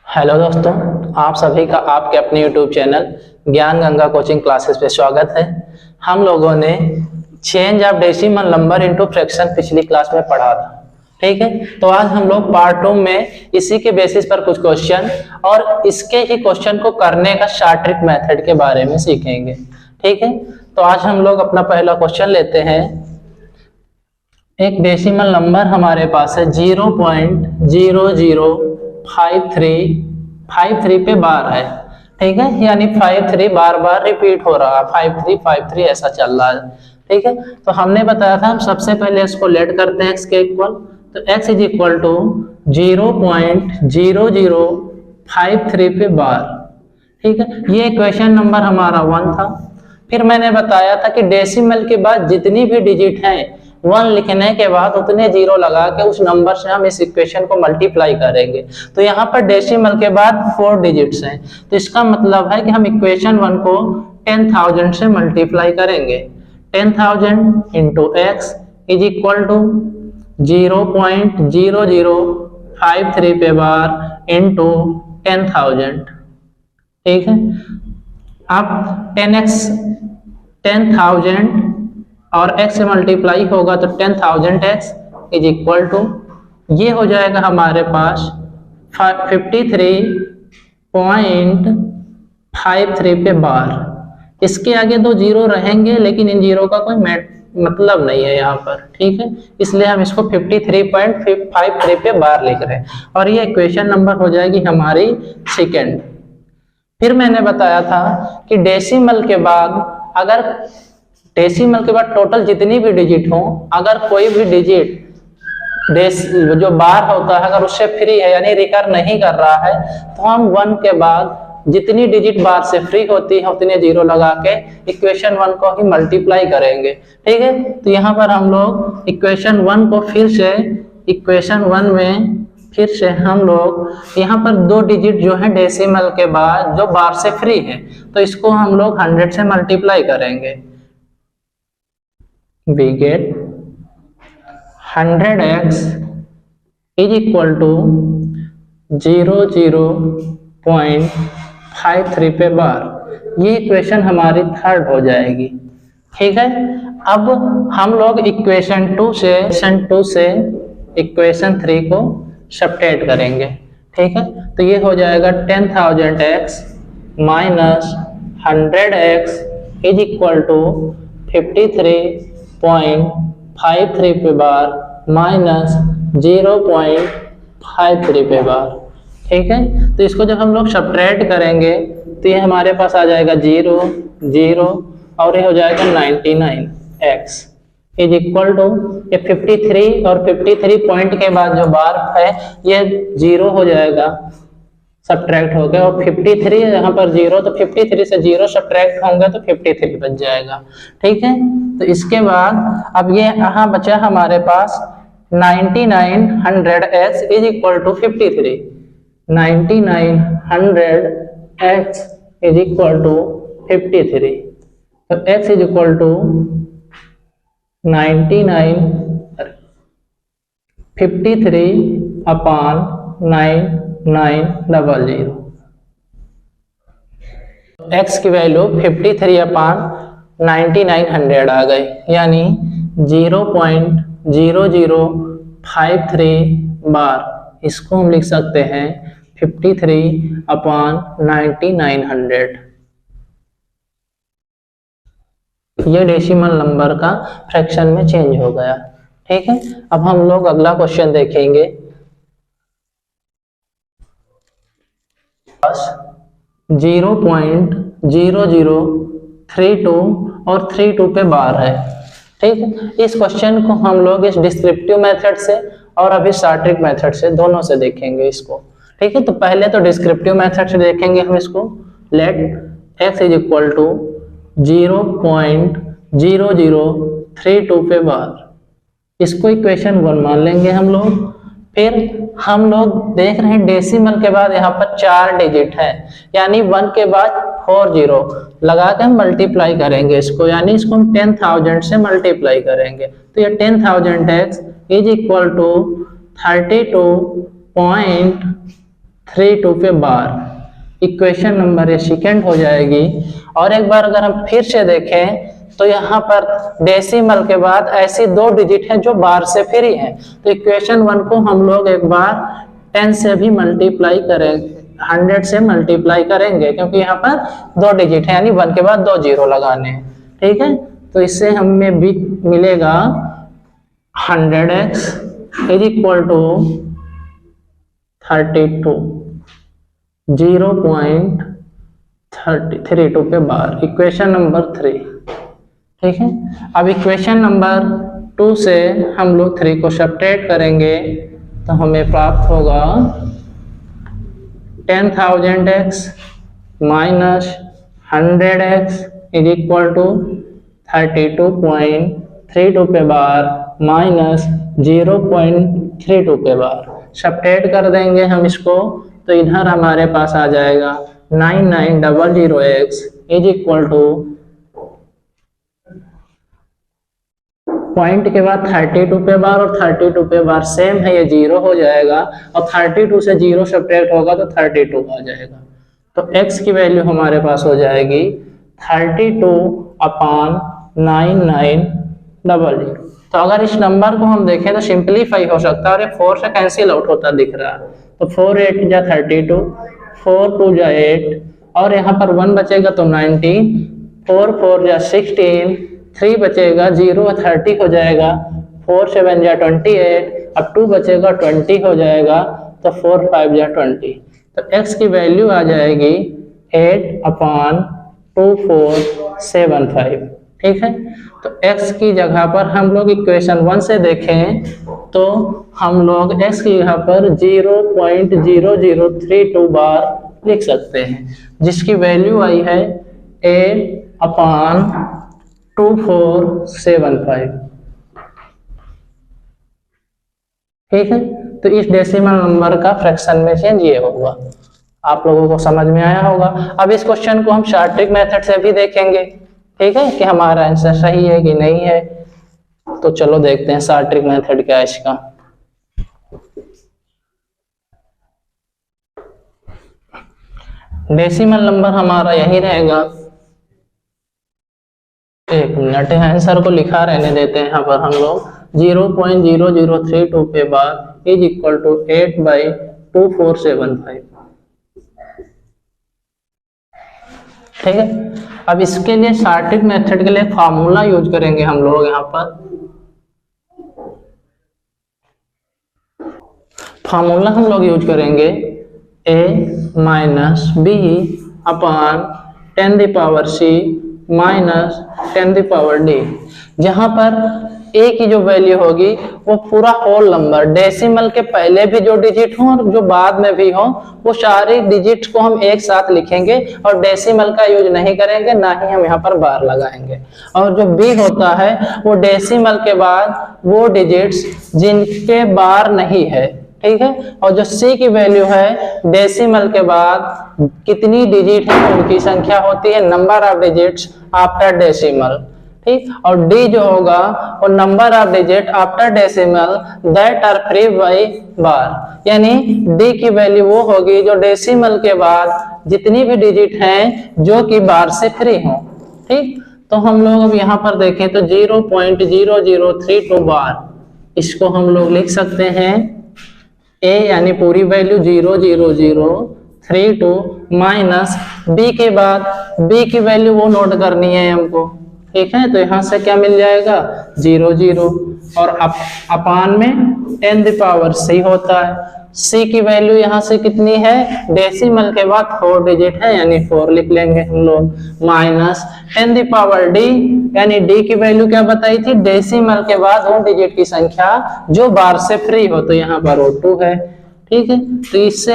Hello दोस्तों, आप सभी का आपके अपने YouTube चैनल ज्ञान गंगा कोचिंग क्लासेस पे स्वागत है। हम लोगों ने change of decimal number into fraction पिछली क्लास में पढ़ा था, ठीक है। तो आज हम लोग पार्ट 2 में इसी के बेसिस पर कुछ क्वेश्चन और इसके ही क्वेश्चन को करने का शॉर्ट ट्रिक मेथड के बारे में सीखेंगे, ठीक है। तो आज हम लोग अपना पहला क्वेश्चन लेते हैं। एक डेसिमल नंबर हमारे पास है 0.005353 पे बार है, ठीक है। यानी 53 बार बार रिपीट हो रहा है, 5353 ऐसा चल रहा है, ठीक है। तो हमने बताया था हम सबसे पहले इसको लेट करते हैं x के इक्वल, तो x इज इक्वल टू 0.0053 पे बार, ठीक है। ये इक्वेशन नंबर हमारा 1 था। फिर मैंने बताया था कि डेसिमल के बाद जितनी भी डिजिट हैं 1 लिखने के बाद उतने जीरो लगा के उस नंबर से हम इस इक्वेशन को मल्टीप्लाई करेंगे। तो यहाँ पर डेसिमल के बाद 4 डिजिट्स हैं, तो इसका मतलब है कि हम इक्वेशन 1 को 10,000 से मल्टीप्लाई करेंगे। 10,000 into x is equal to 0.0053 पे बार इंटू 10,000, ठीक है। अब 10,000 और x से मल्टीप्लाई होगा तो 10,000x इज इक्वल टू, ये हो जाएगा हमारे पास 53.53 पे बार। इसके आगे 2 जीरो रहेंगे, लेकिन इन जीरो का कोई मतलब नहीं है यहाँ पर, ठीक है। इसलिए हम इसको 53.53 पे बार लिख रहे हैं और ये इक्वेशन नंबर हो जाएगी हमारी सेकेंड। फिर मैंने बताया था कि डेसिमल के बाद टोटल जितनी भी डिजिट हो, अगर कोई भी डिजिट जो बार होता है अगर उससे फ्री है यानी रिकर नहीं कर रहा है, तो हम 1 के बाद जितनी डिजिट बार से फ्री होती है उतने जीरो लगा के इक्वेशन 1 को ही मल्टीप्लाई करेंगे, ठीक है। तो यहाँ पर हम लोग इक्वेशन 1 को इक्वेशन 1 में फिर से हम लोग यहाँ पर 2 डिजिट जो है डेसिमल के बाद जो बार से फ्री है, तो इसको हम लोग 100 से मल्टीप्लाई करेंगे। We get 100x is equal to 00.53 पे बार। ये इक्वेशन हमारी थर्ड हो जाएगी, ठीक है। अब हम लोग इक्वेशन 2 से इक्वेशन 3 को सब्ट्रैक्ट करेंगे, ठीक है। तो ये हो जाएगा 10,000x minus 100x is equal to 53.53 पे बार माइनस 0.53 पे बार, ठीक है। तो इसको जब हम लोग सब्ट्रैक्ट करेंगे तो ये हमारे पास आ जाएगा 0 0 और ये हो जाएगा 99x इज इक्वल टू, ये 53 और 53 पॉइंट के बाद जो बार है ये 0 हो जाएगा, सब्ट्रैक्ट हो गया, और 53 यहाँ पर 0, तो 53 से 0 सब्ट्रैक्ट होंगे तो 53 बच जाएगा, ठीक है। तो इसके बाद अब ये यहाँ बचा हमारे पास 9900x is equal to 53, 9900x is equal to 53। तो x is equal to 53 upon 9900। x की वैल्यू 53 अपॉन 9900 आ गई, यानी 0.0053 बार। इसको हम लिख सकते हैं 53 अपॉन 9900। ये डेसिमल नंबर का फ्रैक्शन में चेंज हो गया, ठीक है। अब हम लोग अगला क्वेश्चन देखेंगे। 0.0032 और 32 पे बार है, ठीक है। इस क्वेश्चन को हम लोग इस डिस्क्रिप्टिव मेथड से और अभी शॉर्ट ट्रिक मेथड से दोनों से देखेंगे इसको, ठीक है। तो पहले तो डिस्क्रिप्टिव मेथड से देखेंगे हम इसको। Let x is equal to 0.0032 पे बार, इसको इक्वेशन 1 मान लेंगे हम लोग। फिर हम लोग देख रहे हैं डेसिमल के बाद यहाँ पर 4 डिजिट है, यानी 1 के बाद 4 जीरो लगा के हम मल्टीप्लाई करेंगे इसको, यानी इसको हम 10,000 से मल्टीप्लाई करेंगे। तो ये 10,000x इज इक्वल टू 32.32 3 2 पे बार, इक्वेशन नंबर ये सेकेंड हो जाएगी। और एक बार अगर हम फिर से देखें तो यहाँ पर डेसिमल के बाद ऐसी 2 डिजिट हैं जो बार से फ्री हैं, तो इक्वेशन 1 को हम लोग एक बार 10 से भी मल्टीप्लाई करेंगे, 100 से मल्टीप्लाई करेंगे, क्योंकि यहाँ पर 2 डिजिट है, यानी 1 के बाद 2 जीरो लगाने हैं। ठीक है, तो इससे हमें भी मिलेगा 100x इज इक्वल टू 32 0.32 पे बार, इक्वेशन नंबर 3। ठीक है, अब इक्वेशन नंबर 2 से हम लोग 3 को सब्ट्रैक्ट करेंगे तो हमें प्राप्त होगा 10,000x minus 100x is equal to 32.32 पे बार माइनस 0.32 पे बार। सब्ट्रैक्ट कर देंगे हम इसको तो इधर हमारे पास आ जाएगा 9900x is equal two point के बाद 32 पे बार और 32 पे बार सेम है, ये 0 हो जाएगा और 32 से 0 सब्ट्रैक्ट होगा तो 32 आ जाएगा। तो x की वैल्यू हमारे पास हो जाएगी 32/9900। तो अगर इस नंबर को हम देखें तो सिंपलीफाई हो सकता है और ये 4 से कैंसिल आउट होता दिख रहा है, तो 4 8 जा 32, 4 2 जा 8 और यहाँ पर 1 बचेगा तो 19, 4 4 जा 16, 3 बचेगा 0 30 हो जाएगा, 4 7 जा 28, अब 2 बचेगा 20 हो जाएगा, तो 4 5 जा 20। तो x की वैल्यू आ जाएगी 8/2475। ठीक है, तो x की जगह पर हम लोग इक्वेशन 1 से देखें तो हम लोग x की जगह पर 0.0032 बार लिख सकते हैं, जिसकी वैल्यू आई है 8/2475। ठीक है, तो इस डेसिमल नंबर का फ्रैक्शन में चेंज ये होगा। आप लोगों को समझ में आया होगा। अब इस क्वेश्चन को हम शॉर्ट ट्रिक मेथड से भी देखेंगे, ठीक है, कि हमारा आंसर सही है कि नहीं है। तो चलो देखते हैं शॉर्ट ट्रिक मेथड क्या है इसका। डेसिमल नंबर हमारा यही रहेगा, एक मिनट आंसर को लिखा रहने देते हैं। यहाँ पर हम लोग 0.0032 पे बार इज इक्वल टू 8/2475। ठीक है, अब इसके लिए शॉर्ट ट्रिक मेथड के लिए फार्मूला यूज करेंगे हम लोग। यहाँ पर फार्मूला हम लोग यूज करेंगे a minus b upon 10⁻c minus 10⁻d, जहां पर a की जो वैल्यू होगी वो पूरा होल नंबर, डेसिमल के पहले भी जो डिजिट हो और जो बाद में भी हो, वो सारे डिजिट्स को हम एक साथ लिखेंगे और डेसिमल का यूज नहीं करेंगे, ना ही हम यहाँ पर बार लगाएंगे। और जो b होता है वो डेसिमल के बाद वो डिजिट्स जिनके बार नहीं है। ठीक है, और जो c की वैल्यू है डेसिमल के बाद कितनी डिजिट है उनकी संख्या होती है, number of digits after decimal. ठीक, और d जो होगा वो number of digit after decimal that are free by bar, यानी d की वैल्यू वो होगी जो डेसिमल के बाद जितनी भी डिजिट हैं जो कि बार से फ्री हो। ठीक, तो हम लोग अब यहाँ पर देखें तो 0.0032 बार, इसको हम लोग लिख सकते हैं a यानी पूरी वैल्यू 0.0032 माइनस b के बाद b की वैल्यू वो नोट करनी है हमको। ठीक है, तो यहाँ से क्या मिल जाएगा 00 और अपान में 10⁻c होता है। c की वैल्यू यहाँ से कितनी है, डेसिमल के बाद 4 डिजिट है यानी 4 लिख लेंगे हम लोग, माइनस 10⁻d यानी d की वैल्यू क्या बताई थी, डेसिमल के बाद उन डिजिट की संख्या जो बार से फ्री हो, तो यहाँ पर वो 2 है। ठीक है, तो इससे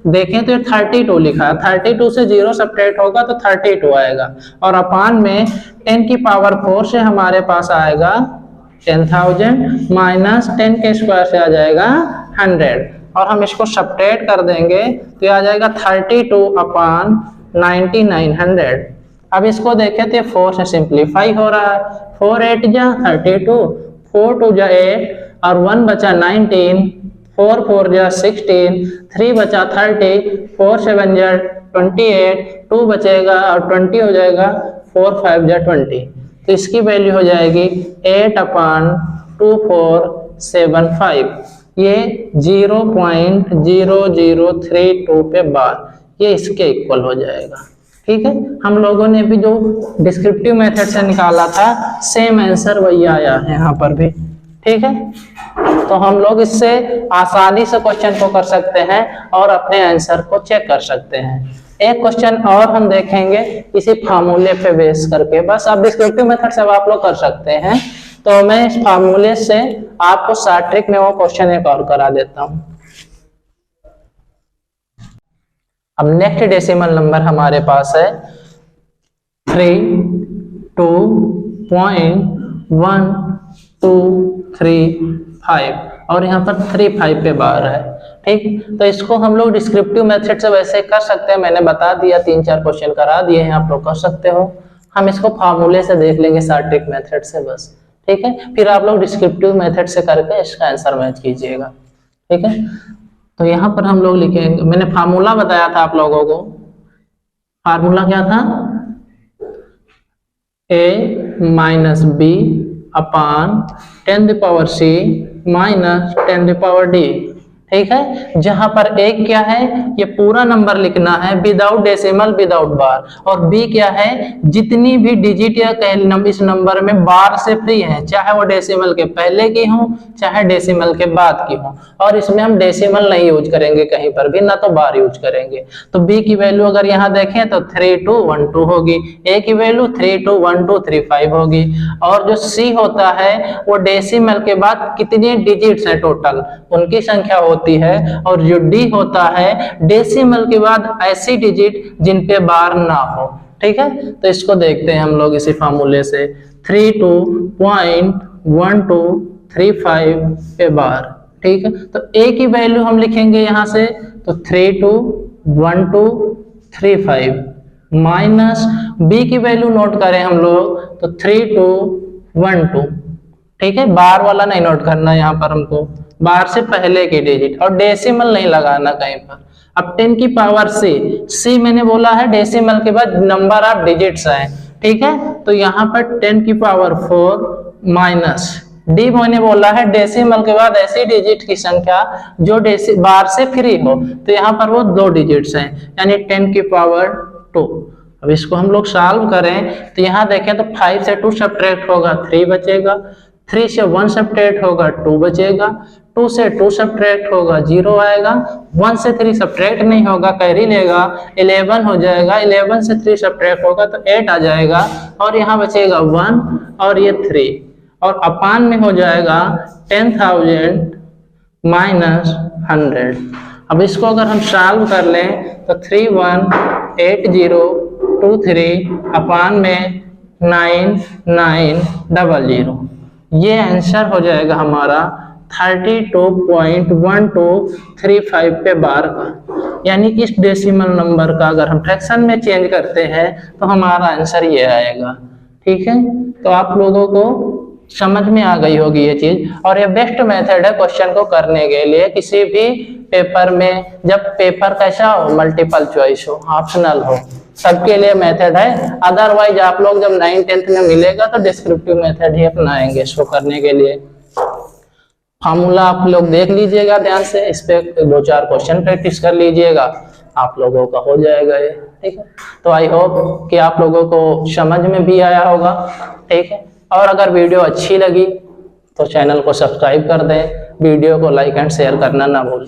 देखें तो 32 लिखा है, 32 से 0 सब्ट्रैक्ट होगा तो 32 आएगा और अपान में 10⁻4 से हमारे पास आएगा 10,000 माइनस 10 के स्क्वायर से आ जाएगा 100 और हम इसको सब्ट्रैक्ट कर देंगे तो आ जाएगा 32/9900। अब इसको देखें तो 4 से सिंप्लीफाई हो रहा है, 4 8 जा 32, 4 2 जा 8 और 1 बचा 19, 4 4 जा 16, 3 बचा 30, 4 7 जा 28, 2 बचेगा और 20 हो जाएगा, 4 5 जा 20। तो इसकी वैल्यू हो जाएगी 8/2475। ये 0.0032 पे बार, ये इसके इक्वल हो जाएगा। ठीक है, हम लोगों ने भी जो डिस्क्रिप्टिव मेथड से निकाला था सेम आंसर वही आया है यहाँ पर भी। ठीक है, तो हम लोग इससे आसानी से क्वेश्चन को कर सकते हैं और अपने आंसर को चेक कर सकते हैं। एक क्वेश्चन और हम देखेंगे इसी फार्मूले पे बेस करके, बस अब डिस्क्रिप्टिव मेथड से आप लोग कर सकते हैं। तो मैं इस फार्मूले से आपको शॉर्ट ट्रिक में वो क्वेश्चन एक और करा देता हूं। अब नेक्स्ट डेसिमल नंबर हमारे पास है 32.1235 और यहाँ पर 35 पे बार है। ठीक, तो इसको हम लोग डिस्क्रिप्टिव मेथड से वैसे कर सकते हैं, मैंने बता दिया, 3-4 क्वेश्चन करा दिए हैं, आप लोग कर सकते हो। हम इसको फार्मूले से देख लेंगे शॉर्ट ट्रिक मेथड से बस। ठीक है, फिर आप लोग डिस्क्रिप्टिव मेथड से करके इसका आंसर मैच कीजिएगा। ठीक है, तो यहाँ पर हम लोग लिखेंगे, मैंने फार्मूला बताया था आप लोगों को। फार्मूला क्या था? a minus b upon 10⁻C minus 10⁻D। ठीक है, जहां पर a क्या है, ये पूरा नंबर लिखना है विदाउट डेसिमल विदाउट बार, और b क्या है, जितनी भी डिजिट या इस नंबर में बार से फ्री है, चाहे वो डेसिमल के पहले की हो चाहे डेसिमल के बाद की हो। और इसमें हम डेसिमल नहीं यूज करेंगे कहीं पर भी, ना तो बार यूज करेंगे। तो b की वैल्यू अगर यहाँ देखें तो 3212 होगी, a की वैल्यू 321235 होगी, और जो c होता है वो डेसिमल के बाद कितने डिजिट्स हैं टोटल उनकी संख्या होती है, और जो d होता है डेसिमल के बाद ऐसी डिजिट जिन पे बार ना हो। ठीक है, तो इसको देखते हैं हम लोग इसी फार्मूले से। 32.1235 पे बार। ठीक है, तो a की वैल्यू हम लिखेंगे यहां से, तो 321235 माइनस b की वैल्यू नोट करें हम लोग तो 3212। ठीक है, बार वाला नहीं नोट करना यहाँ पर हमको, बार से पहले की डिजिट, और डेसिमल नहीं लगाना कहीं पर। अब 10 की पावर c मैंने बोला है डेसिमल के बाद नंबर ऑफ डिजिट्स हैं। ठीक है, तो यहाँ पर 10 की पावर 4 माइनस d मैंने बोला है डेसिमल के बाद ऐसी डिजिट की संख्या जो बार से फ्री हो, तो यहाँ पर वो 2 डिजिट्स हैं, यानी 10 की पावर 2। अब इसको हम लोग सॉल्व करें तो यहाँ देखें तो 5 से 2 सब्ट्रैक्ट होगा 3 बचेगा, 3 से 1 सब्ट्रैक्ट होगा 2 बचेगा, 2 से 2 सब्ट्रैक्ट होगा 0 आएगा, 1 से 3 सब्ट्रैक्ट नहीं होगा कैरी लेगा 11 हो जाएगा, 11 से 3 सब्ट्रैक्ट होगा तो 8 आ जाएगा, और यहाँ बचेगा 1 और ये 3, और अपान में हो जाएगा 10,000 माइनस 100। अब इसको अगर हम सॉल्व कर लें तो 318023 अपान में 9900, ये आंसर हो जाएगा हमारा 32.1235 पे बार का। यानी इस डेसिमल नंबर का अगर हम फ्रैक्शन में चेंज करते हैं तो हमारा आंसर ये आएगा। ठीक है, तो आप लोगों को समझ में आ गई होगी ये चीज, और ये बेस्ट मेथड है क्वेश्चन को करने के लिए किसी भी पेपर में। जब पेपर कैसा हो, मल्टीपल चॉइस हो, ऑप्शनल हो, सबके लिए मेथड है। अदरवाइज आप लोग जब 9th-10th में मिलेगा तो डिस्क्रिप्टिव मेथड ही अपनाएंगे इसको करने के लिए। फार्मूला आप लोग देख लीजिएगा ध्यान से, इस पे 2-4 क्वेश्चन प्रैक्टिस कर लीजिएगा, आप लोगों का हो जाएगा ये। ठीक है, तो आई होप कि आप लोगों को समझ में भी आया होगा। ठीक है, और अगर वीडियो अच्छी लगी तो चैनल को सब्सक्राइब कर दें, वीडियो को लाइक एंड शेयर करना ना भूलें।